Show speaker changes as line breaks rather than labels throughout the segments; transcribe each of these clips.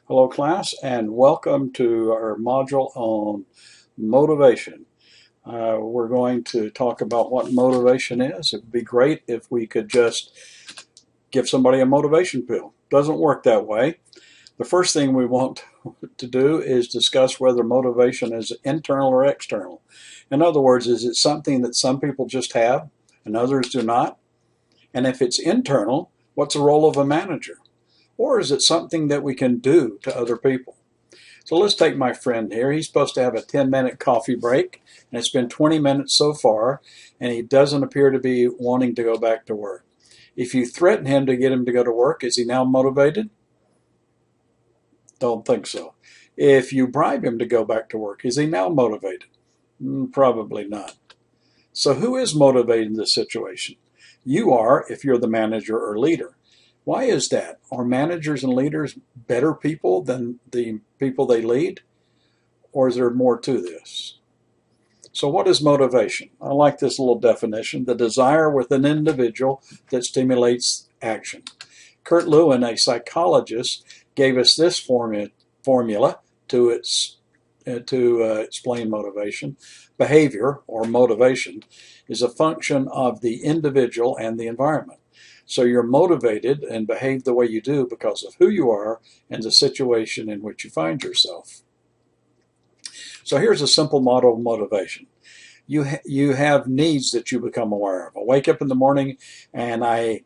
Hello class and welcome to our module on motivation. We're going to talk about what motivation is. It would be great if we could just give somebody a motivation pill. Doesn't work that way. The first thing we want to do is discuss whether motivation is internal or external. In other words, is it something that some people just have and others do not? And if it's internal, what's the role of a manager? Or is it something that we can do to other people? So let's take my friend here. He's supposed to have a 10-minute coffee break, and it's been 20 minutes so far, and he doesn't appear to be wanting to go back to work. If you threaten him to get him to go to work, is he now motivated? Don't think so. If you bribe him to go back to work, is he now motivated? Probably not. So who is motivated in this situation? You are, if you're the manager or leader. Why is that? Are managers and leaders better people than the people they lead? Or is there more to this? So what is motivation? I like this little definition: the desire with an individual that stimulates action. Kurt Lewin, a psychologist, gave us this formula to explain motivation. Behavior, or motivation, is a function of the individual and the environment. So you're motivated and behave the way you do because of who you are and the situation in which you find yourself. So here's a simple model of motivation. You have needs that you become aware of. I wake up in the morning and I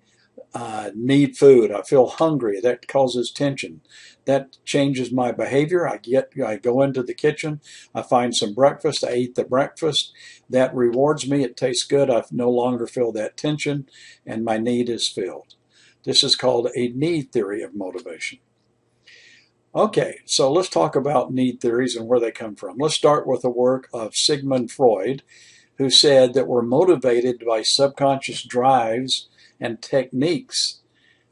need food. I feel hungry. That causes tension. That changes my behavior. I go into the kitchen. I find some breakfast. I eat the breakfast. That rewards me. It tastes good. I no longer feel that tension, and my need is filled. This is called a need theory of motivation. Okay, so let's talk about need theories and where they come from. Let's start with the work of Sigmund Freud, who said that we're motivated by subconscious drives and techniques,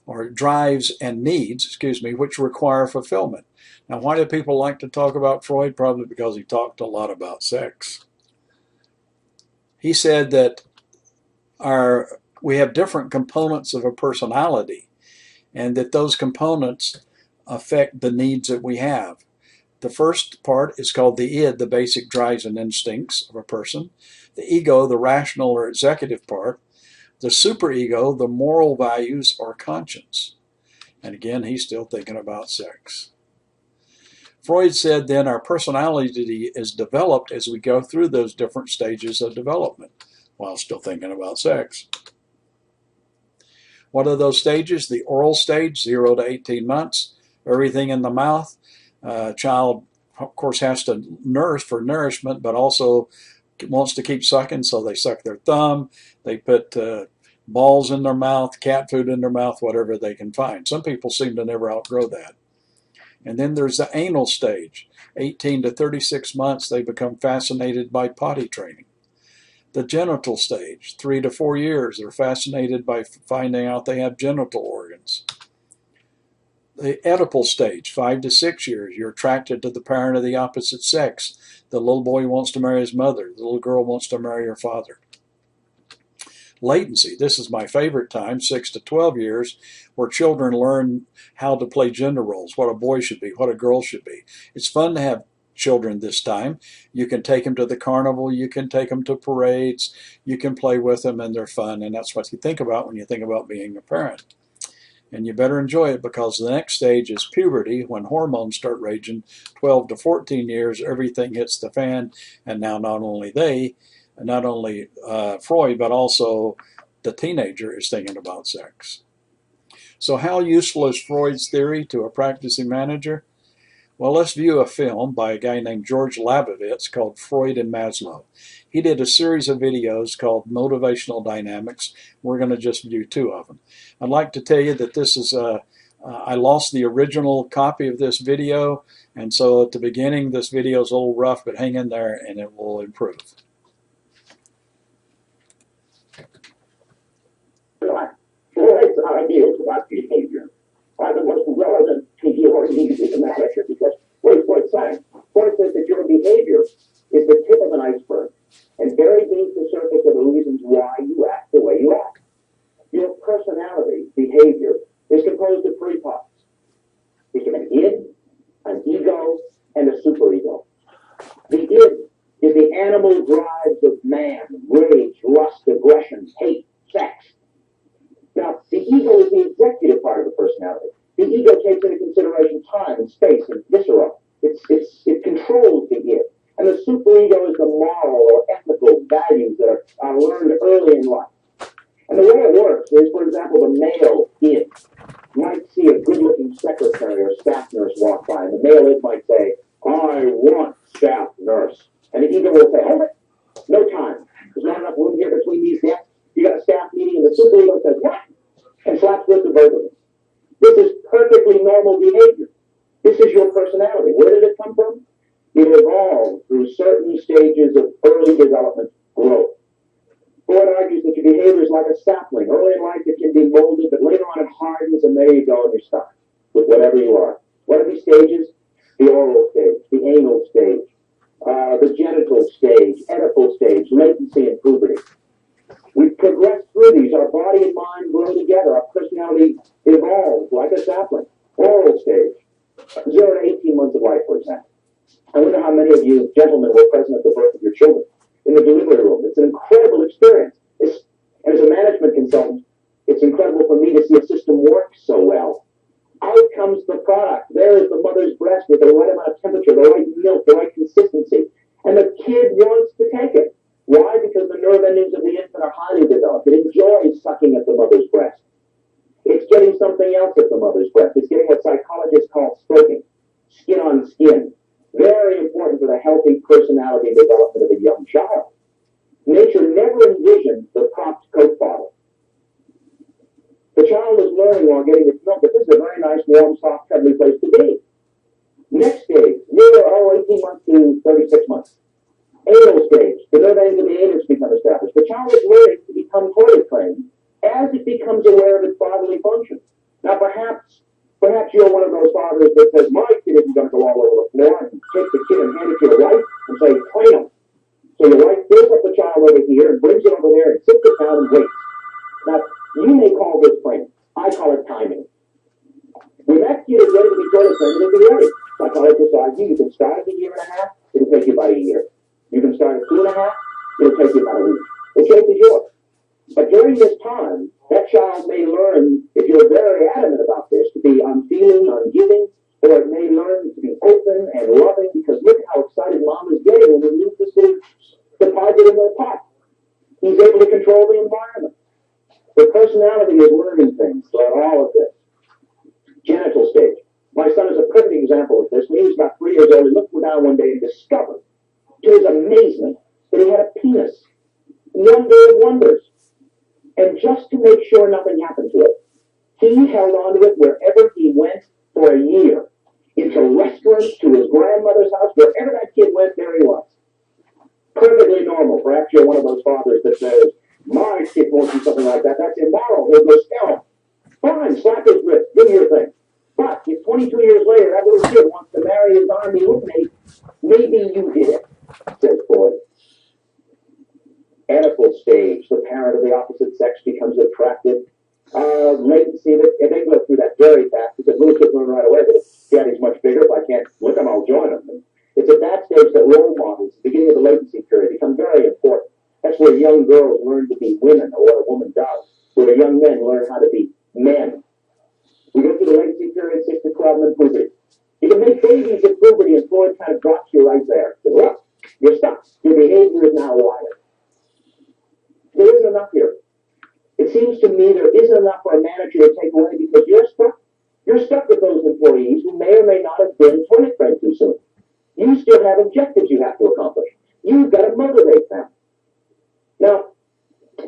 or drives and needs, which require fulfillment. Now, why do people like to talk about Freud? Probably because he talked a lot about sex. He said that we have different components of a personality, and that those components affect the needs that we have. The first part is called the id, the basic drives and instincts of a person. The ego, the rational or executive part. The superego, the moral values or conscience. And again, he's still thinking about sex. Freud said then our personality is developed as we go through those different stages of development while still thinking about sex. What are those stages? The oral stage, 0 to 18 months, everything in the mouth. Child, of course, has to nurse for nourishment, but also wants to keep sucking, so they suck their thumb. They put balls in their mouth, cat food in their mouth, whatever they can find. Some people seem to never outgrow that. And then there's the anal stage. 18 to 36 months, they become fascinated by potty training. The genital stage, 3 to 4 years, they're fascinated by finding out they have genital organs. The Oedipal stage, 5 to 6 years, you're attracted to the parent of the opposite sex. The little boy wants to marry his mother. The little girl wants to marry her father. Latency, this is my favorite time, 6 to 12 years, where children learn how to play gender roles, what a boy should be, what a girl should be. It's fun to have children this time. You can take them to the carnival, you can take them to parades, you can play with them, and they're fun, and that's what you think about when you think about being a parent. And you better enjoy it, because the next stage is puberty, when hormones start raging. 12 to 14 years, everything hits the fan, and now not only Freud, but also the teenager is thinking about sex. So how useful is Freud's theory to a practicing manager? Well, let's view a film by a guy named George Labovitz called Freud and Maslow. He did a series of videos called Motivational Dynamics. We're going to just view 2 of them. I'd like to tell you that this is I lost the original copy of this video, and so at the beginning this video is a little rough, but hang in there and it will improve.
Freud's ideas about behavior are the most relevant to your needs as a manager, because what is Freud saying? Freud says that your behavior is the tip of an iceberg, and buried beneath the surface are the reasons why you act the way you act. Your personality, behavior, is composed of 3 parts. We can have id, primal drives of man, rage, lust, aggression, hate, sex. Now, the ego is the executive part of the personality. The ego takes into consideration time and space and viscera. It controls the id. And the superego is the moral or ethical values that are learned early in life. And the way it works is, for example, the male id might see a good-looking secretary or staff nurse walk by, and the male id might say, I want staff nurse. And the ego will say, hold it, no time. There's not enough room here between these desks. You got a staff meeting, and the superego says, what? And slaps with the both of them. This is perfectly normal behavior. This is your personality. Where did it come from? It evolved through certain stages of early development growth. Freud argues that your behavior is like a sapling. Early in life, it can be molded, but later on, it hardens, and there you go, and you're stuck with whatever you are. What are these stages? The oral stage, the anal stage, the genital stage, Oedipal stage, latency, and puberty. We progress through these. Our body and mind grow together. Our personality evolves like a sapling. Oral stage, 0 to 18 months of life, for example. I wonder how many of you gentlemen were present at the birth of your children in the delivery room. It's an incredible experience. And as a management consultant, it's incredible for me to see a system work so well. Out comes the product. There is the mother's breast with the right amount of temperature, the right milk, the right consistency. And the kid wants to take it. Why? Because the nerve endings of the infant are highly developed. It enjoys sucking at the mother's breast. It's getting something else at the mother's breast. It's getting what psychologists call stroking, skin on skin. Very important for the healthy personality development of a young child. Nature never envisioned the propped Coke bottle. The child is learning while getting its milk that this is a very nice, warm, soft, cuddly place to be. Next stage, 18 months to 36 months. Anal stage, the nerve endings of the anus become established. The child is learning to become toilet trained as it becomes aware of its bodily function. Now, perhaps you're one of those fathers that says, my kid isn't going to go all over the floor, and take the kid and hand it to your wife and say, train him. So your wife fills up the child over here and brings it over there and sits it down and waits. Now, you may call this training. I call it timing. When that kid is ready to be toilet trained, it'll be ready. Psychologists argue you can start at a year and a half, it'll take you about a year. You can start at 2.5, it'll take you about a week. The choice is yours. But during this time, that child may learn, if you're very adamant about this, to be unfeeling, ungiving, or it may learn to be open and loving, because look at how excited mom is getting when we leave this little deposit in their pot. He's able to control the environment. The personality is learning things throughout all of this. Genital stage. My son is a perfect example of this. When he was about 3 years old, he looked down one day and discovered, to his amazement, that he had a penis. Wonder of wonders. And just to make sure nothing happened to it, he held on to it wherever he went for a year. Into restaurants, to his grandmother's house, wherever that kid went, there he was. Perfectly normal. Perhaps you're one of those fathers that says, my kid won't do something like that. That's immoral. He'll go sterile. Fine, slap his wrist. Do your thing. But if 22 years later that little kid wants to marry his army roommate, maybe you did it, says Freud. Oedipal stage, the parent of the opposite sex becomes attracted. Latency, they go through that very fast because little kids learn right away that if daddy's much bigger, if I can't lick him, I'll join him. And it's at that stage that role models, the beginning of the latency period, become very important. That's where young girls learn to be women, or what a woman does, where young men learn how to be men. We go through the latency period, 6 to 12, and then puberty. You can make babies at puberty, and Freud kind of drops you right there. Says, well, you're stuck. Your behavior is now wired. There isn't enough here. It seems to me there isn't enough for a manager to take away because you're stuck. You're stuck with those employees who may or may not have been toilet trained too soon. You still have objectives you have to accomplish. You've got to motivate them. Now,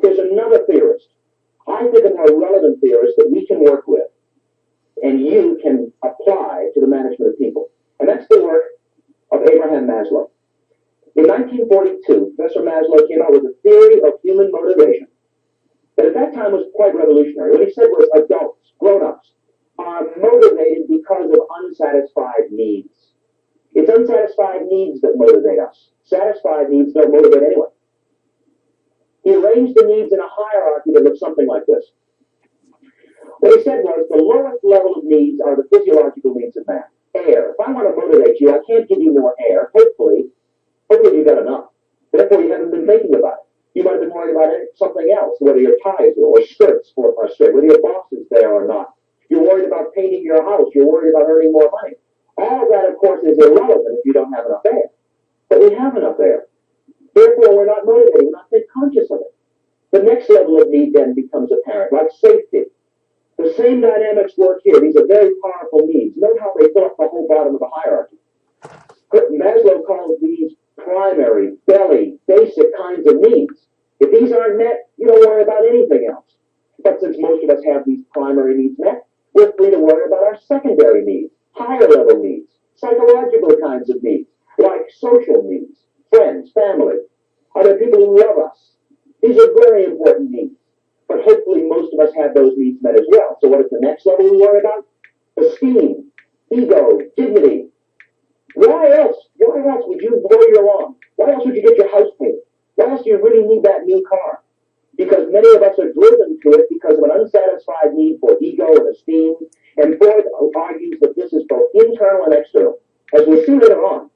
there's another theorist. I think a more relevant theorist that we can work with and you can apply to the management of people. And that's the work of Abraham Maslow. In 1942, Professor Maslow came out with a theory of human motivation that at that time was quite revolutionary. What he said was adults, grown-ups, are motivated because of unsatisfied needs. It's unsatisfied needs that motivate us. Satisfied needs don't motivate anyone. He arranged the needs in a hierarchy that looked something like this. What he said was the lowest level of needs are the physiological needs of man. Air. If I want to motivate you, I can't give you more air. Hopefully you've got enough. Therefore, something else, whether your ties or skirts are straight, whether your boss is there or not. You're worried about painting your house. You're worried about earning more money. All of that, of course, is irrelevant if you don't have enough air. But we have enough air. Therefore, we're not motivated. We're not conscious of it. The next level of need then becomes apparent, like safety. The same dynamics work here. These are very powerful needs. Note how they fill up the whole bottom of the hierarchy. Maslow calls these primary, belly, basic kinds of needs. If these aren't met, you don't worry about anything else. But since most of us have these primary needs met, we're free to worry about our secondary needs, higher level needs, psychological kinds of needs, like social needs, friends, family, other people who love us. These are very important needs. But hopefully most of us have those needs met as well. So what is the next level we worry about? Esteem, ego, dignity. Why else would you mow your lawn? Why else would you get your house painted? Why else do you really need that new car? Because many of us are driven to it because of an unsatisfied need for ego and esteem. And Freud argues that this is both internal and external. As we'll see later on,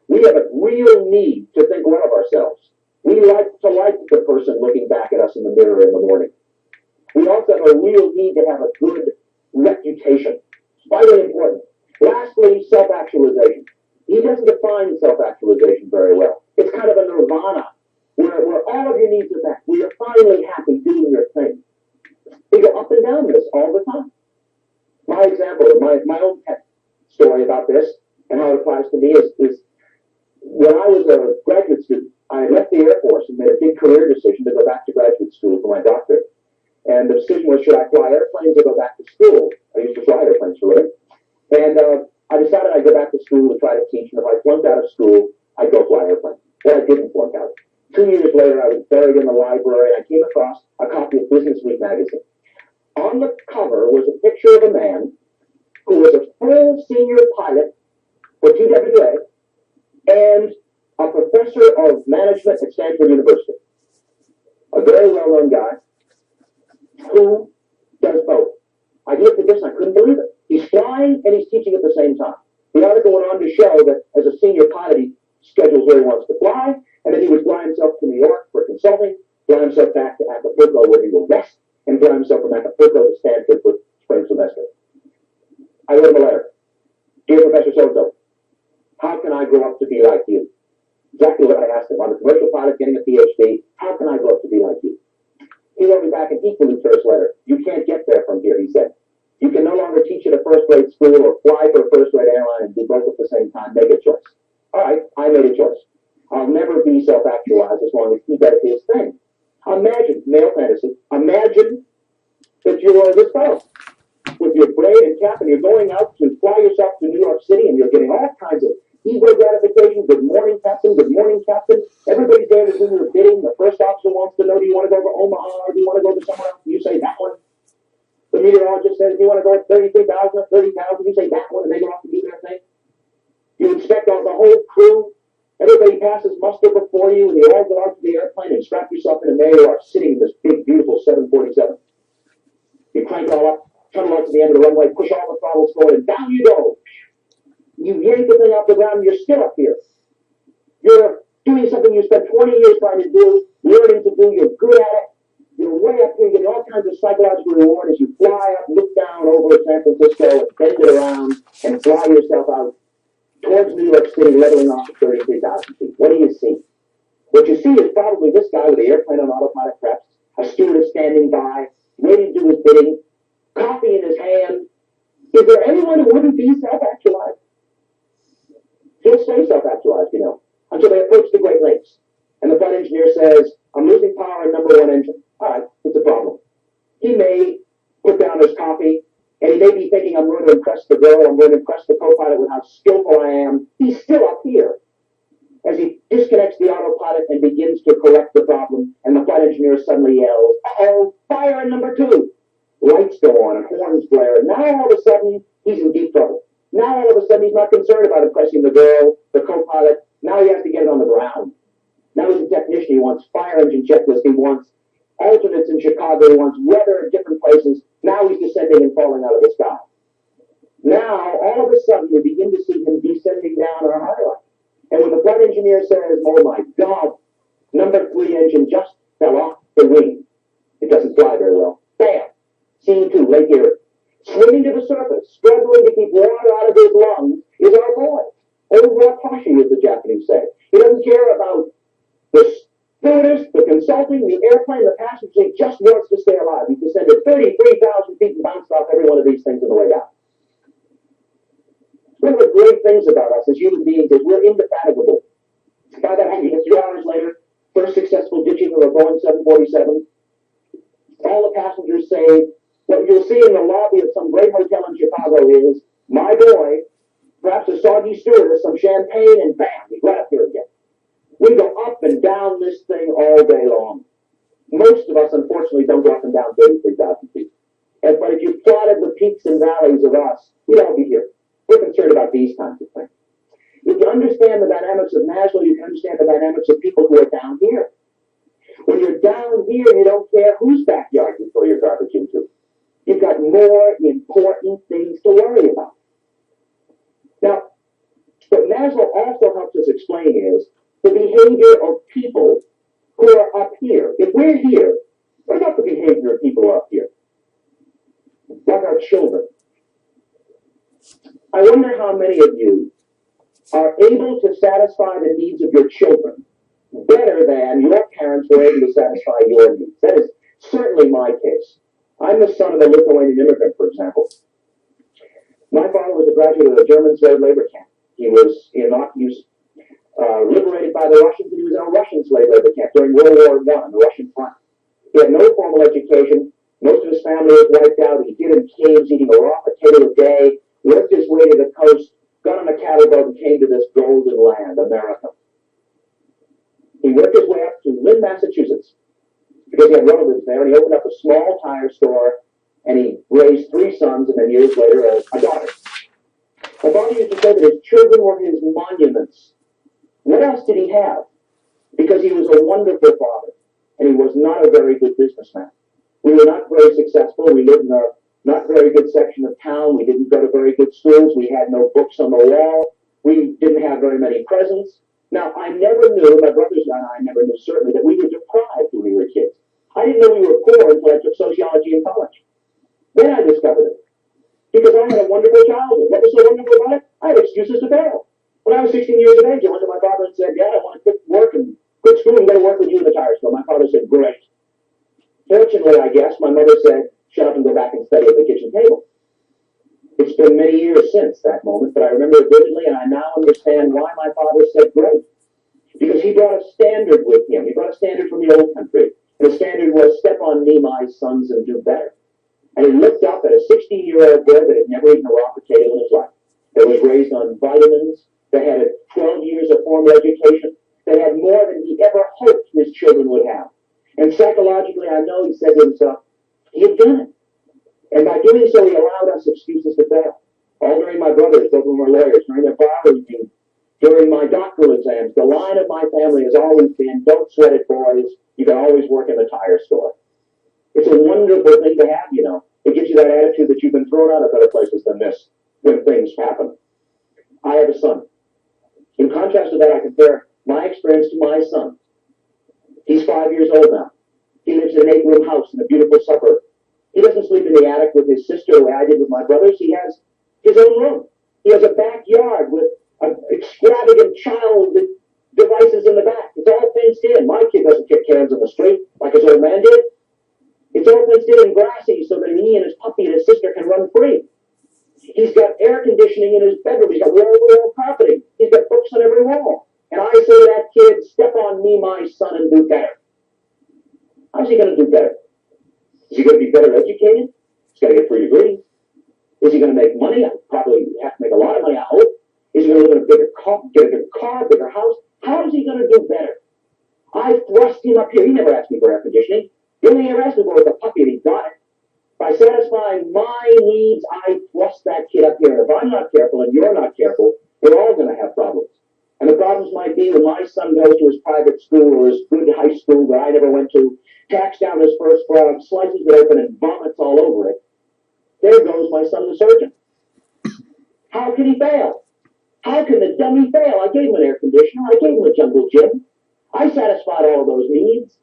we have a real need to think well of ourselves. We like to like the person looking back at us in the mirror in the morning. We also have a real need to have a good reputation. Vitally important. Lastly, self-actualization. He doesn't define self-actualization very well. It's kind of a nirvana where all of your needs are met. Where you're finally happy doing your thing. We go up and down this all the time. My example, my own pet story about this and how it applies to me is when I was a graduate student, I left the Air Force and made a big career decision to go back to graduate school for my doctorate. And the decision was, should I fly airplanes or go back to school? I used to fly airplanes for a living. And I decided I'd go back to school to try to teach, and if I flunked out of school, I'd go fly airplanes. Well, I didn't flunk out. 2 years later, I was buried in the library, and I came across a copy of Business Week magazine. On the cover was a picture of a man who was a full senior pilot for TWA and a professor of management at Stanford University. A very well-known guy who does both. I looked at this and I couldn't believe it. He's flying and he's teaching at the same time. The article went on to show that as a senior pilot, he schedules where he wants to fly, and then he would fly himself to New York for consulting, fly himself back to Acapulco where he will rest, and fly himself from Acapulco to Stanford for spring semester. I wrote him a letter. Dear Professor So-and-so, how can I grow up to be like you? Exactly what I asked him. I'm a commercial pilot getting a PhD. How can I grow up to be like you? He wrote me back an equally terse letter. You can't get there from here, he said. You can no longer teach at a first-rate school or fly for a first-rate airline and do both at the same time. Make a choice. All right, I made a choice. I'll never be self-actualized as long as he does his thing. Imagine, male fantasy, imagine that you are this fellow with your braid and cap and you're going out to fly yourself to New York City and you're getting all kinds of ego gratification. Good morning, Captain. Good morning, Captain. Everybody's there to do your bidding. The first officer wants to know, do you want to go to Omaha or do you want to go to somewhere else? You say that one. The meteorologist says, do you want to go at 33,000 or 30,000? You say that one and they go off to do their thing. You inspect all the whole crew. Everybody passes muster before you and you all go out to the airplane and strap yourself in and there you are sitting in this big, beautiful 747. You crank it all up, tunnel out to the end of the runway, push all the throttles forward and down you go. You yank the thing off the ground and you're still up here. You're doing something you spent 20 years trying to do, learning to do, you're good at it. You're way up here, getting all kinds of psychological reward as you fly up, look down over San Francisco, and bend it around, and fly yourself out towards New York City, leveling off at 33,000 feet. What do you see? What you see is probably this guy with the airplane on autopilot preps, a stewardess standing by, waiting to do his bidding, coffee in his hand. Is there anyone who wouldn't be self-actualized? He'll stay self-actualized, you know, until they approach the Great Lakes. And the flight engineer says, I'm losing power in number one engine. All right, it's a problem. He may put down his coffee, and he may be thinking, I'm going to impress the girl, I'm going to impress the co-pilot with how skillful I am. He's still up here. As he disconnects the autopilot and begins to correct the problem, and the flight engineer suddenly yells, uh-oh, fire in number two. Lights go on and horns blare, and now all of a sudden, he's in deep trouble. Now all of a sudden, he's not concerned about impressing the girl, the co-pilot. Now he has to get it on the ground. Now he's a technician. He wants fire engine checklist. He wants alternates in Chicago. He wants weather in different places. Now he's descending and falling out of the sky. Now, all of a sudden, we begin to see him descending down our hierarchy. And when the flight engineer says, oh my God, number three engine just fell off The wing. It doesn't fly very well. Bam! Scene 2, Lake Erie. Swimming to the surface, struggling to keep water out of his lungs, is our boy. Old Watashi, as the Japanese say. He doesn't care about the stewardess, the consulting, the airplane, the passengers. He just wants to stay alive. He descended 33,000 feet and bounced off every one of these things on the way down. One of the great things about us as human beings is we're indefatigable. By that I mean 3 hours later, first successful ditching of a Boeing 747. All the passengers say, what you'll see in the lobby of some great hotel in Chicago is, my boy, perhaps a soggy stewardess, some champagne, and bam, he's right up here again. We go up and down this thing all day long. Most of us, unfortunately, don't go up and down 33,000 feet. But if you plotted the peaks and valleys of us, we'd all be here. We're concerned about these kinds of things. If you understand the dynamics of Maslow, you can understand the dynamics of people who are down here. When you're down here, you don't care whose backyard you throw your garbage into. You've got more important things to worry about. Now, what Maslow also helps us explain is the behavior of people who are up here. If we're here, what about the behavior of people who are up here? Like our children. I wonder how many of you are able to satisfy the needs of your children better than your parents were able to satisfy your needs. That is certainly my case. I'm the son of a Lithuanian immigrant, for example. My father was a graduate of a German slave labor camp. He was liberated by the Russians, and he was in a Russian slave labor camp during World War I, the Russian front. He had no formal education. Most of his family was wiped out. He hid in caves eating a raw potato a day, worked his way to the coast, got on a cattle boat, and came to this golden land, America. He worked his way up to Lynn, Massachusetts, because he had relatives there, and he opened up a small tire store, and he raised 3 sons, and then years later, a daughter. My father used to say that his children were his monuments. What else did he have? Because he was a wonderful father, and he was not a very good businessman. We were not very successful. We lived in a not very good section of town. We didn't go to very good schools. We had no books on the wall. We didn't have very many presents. Now, I never knew, my brothers and I never knew certainly, that we were deprived when we were kids. I didn't know we were poor until I took sociology in college. Then I discovered it. Because I had a wonderful childhood. What was so wonderful about it? I had excuses to fail. When I was 16 years of age, I went to my father and said, Dad, I want to quit work and quit school and go to work with you in the tire store. My father said, great. Fortunately, I guess, my mother said, shut up and go back and study at the kitchen table. It's been many years since that moment, but I remember it vividly, and I now understand why my father said great. Because he brought a standard with him. He brought a standard from the old country. And the standard was, step on me, my sons, and do better. And he looked up at a 16-year-old boy that had never eaten a raw potato in his life, that was raised on vitamins, that had 12 years of formal education, that had more than he ever hoped his children would have. And psychologically, I know he said to himself, he had done it. And by doing so, he allowed us excuses to fail. All during my brothers, both of them were lawyers, during their bar review, during my doctoral exams, the line of my family has always been, don't sweat it, boys. You can always work in the tire store. It's a wonderful thing to have, you know. It gives you that attitude that you've been thrown out of better places than this when things happen. I have a son. In contrast to that, I compare my experience to my son. He's 5 years old now. He lives in an 8-room house in a beautiful suburb. He doesn't sleep in the attic with his sister the way I did with my brothers. He has his own room. He has a backyard with an extravagant child with devices in the back. It's all fenced in. My kid doesn't kick cans in the street like his old man did. It's all fenced in and grassy so that he and his puppy and his sister can run free. He's got air conditioning in his bedroom. He's got wall-to-wall carpeting. He's got books on every wall. And I say to that kid, step on me, my son, and do better. How's he going to do better? Is he going to be better educated? He's got to get 3 degrees. Is he going to make money? I probably have to make a lot of money, I hope. Is he going to live in a bigger car, get a bigger car, bigger house? How is he going to do better? I thrust him up here. He never asked me for air conditioning. The only thing he ever asked me for was a puppy, and he got it. By satisfying my needs, I thrust that kid up here. And if I'm not careful and you're not careful, we're all going to have problems. And the problems might be when my son goes to his private school or his good high school that I never went to, tacks down his first frog, slices it open, and vomits all over it. There goes my son, the surgeon. How can he fail? How can the dummy fail? I gave him an air conditioner. I gave him a jungle gym. I satisfied all of those needs.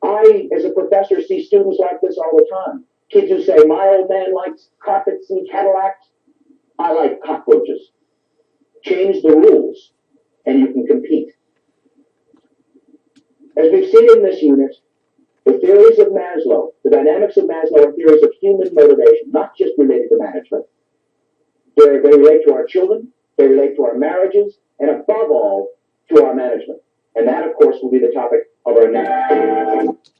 I, as a professor, see students like this all the time. Kids who say, my old man likes carpets and Cadillacs. I like cockroaches. Change the rules, and you can compete. As we've seen in this unit, the theories of Maslow, the dynamics of Maslow are theories of human motivation, not just related to management. They relate to our children, they relate to our marriages, and above all, to our management. And that, of course, will be the topic of our next.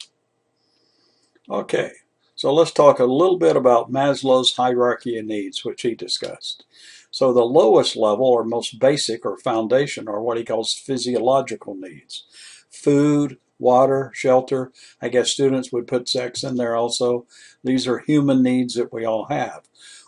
Okay, so let's talk a little bit about Maslow's hierarchy of needs, which he discussed. So the lowest level, or most basic, or foundation, are what he calls physiological needs. Food, water, shelter. I guess students would put sex in there also. These are human needs that we all have.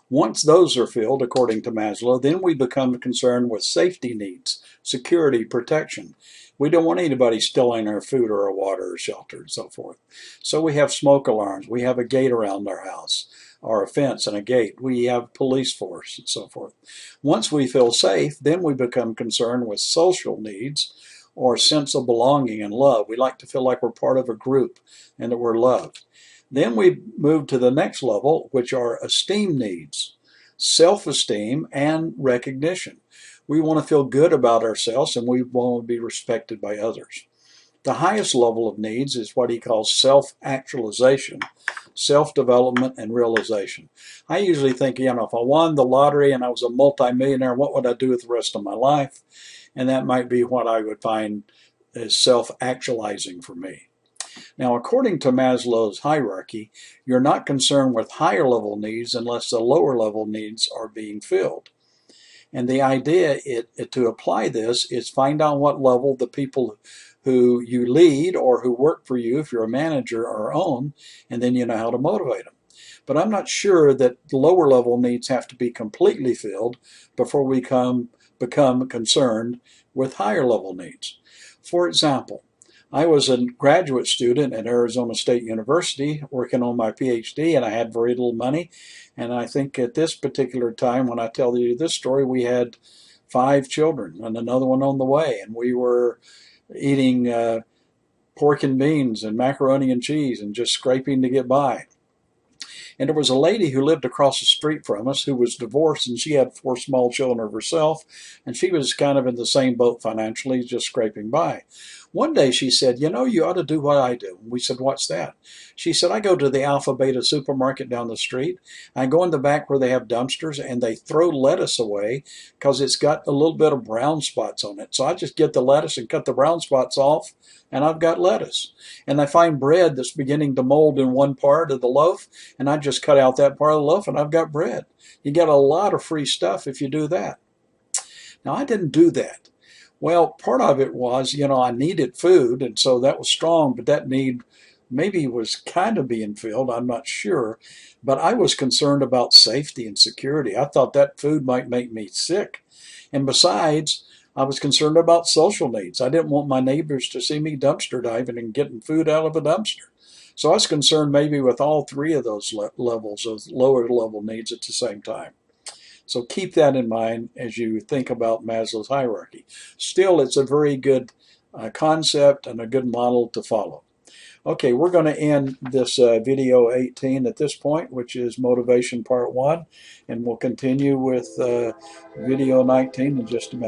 Once those are filled, according to Maslow, then we become concerned with safety needs, security, protection. We don't want anybody stealing our food or our water or shelter and so forth. So we have smoke alarms. We have a gate around our house, or a fence and a gate. We have police force and so forth. Once we feel safe, then we become concerned with social needs or sense of belonging and love. We like to feel like we're part of a group and that we're loved. Then we move to the next level, which are esteem needs, self-esteem and recognition. We want to feel good about ourselves and we want to be respected by others. The highest level of needs is what he calls self-actualization, self-development, and realization. I usually think, if I won the lottery and I was a multimillionaire, what would I do with the rest of my life? And that might be what I would find is self-actualizing for me. Now, according to Maslow's hierarchy, you're not concerned with higher level needs unless the lower level needs are being filled. And the idea to apply this is find out what level the people who you lead or who work for you, if you're a manager, are on, and then you know how to motivate them. But I'm not sure that the lower level needs have to be completely filled before we become concerned with higher level needs. For example, I was a graduate student at Arizona State University working on my PhD, and I had very little money. And I think at this particular time, when I tell you this story, we had 5 children and another one on the way. And we were eating pork and beans and macaroni and cheese and just scraping to get by. And there was a lady who lived across the street from us who was divorced, and she had 4 small children of herself, and she was kind of in the same boat financially, just scraping by. One day she said, you ought to do what I do. We said, what's that? She said, I go to the Alpha Beta supermarket down the street. I go in the back where they have dumpsters, and they throw lettuce away because it's got a little bit of brown spots on it. So I just get the lettuce and cut the brown spots off, and I've got lettuce. And I find bread that's beginning to mold in one part of the loaf, and I just cut out that part of the loaf, and I've got bread. You get a lot of free stuff if you do that. Now, I didn't do that. Well, part of it was, I needed food, and so that was strong, but that need maybe was kind of being filled. I'm not sure. But I was concerned about safety and security. I thought that food might make me sick. And besides, I was concerned about social needs. I didn't want my neighbors to see me dumpster diving and getting food out of a dumpster. So I was concerned maybe with all 3 of those levels of lower level needs at the same time. So keep that in mind as you think about Maslow's hierarchy. Still, it's a very good concept and a good model to follow. Okay, we're going to end this video 18 at this point, which is motivation part 1, and we'll continue with video 19 in just a minute.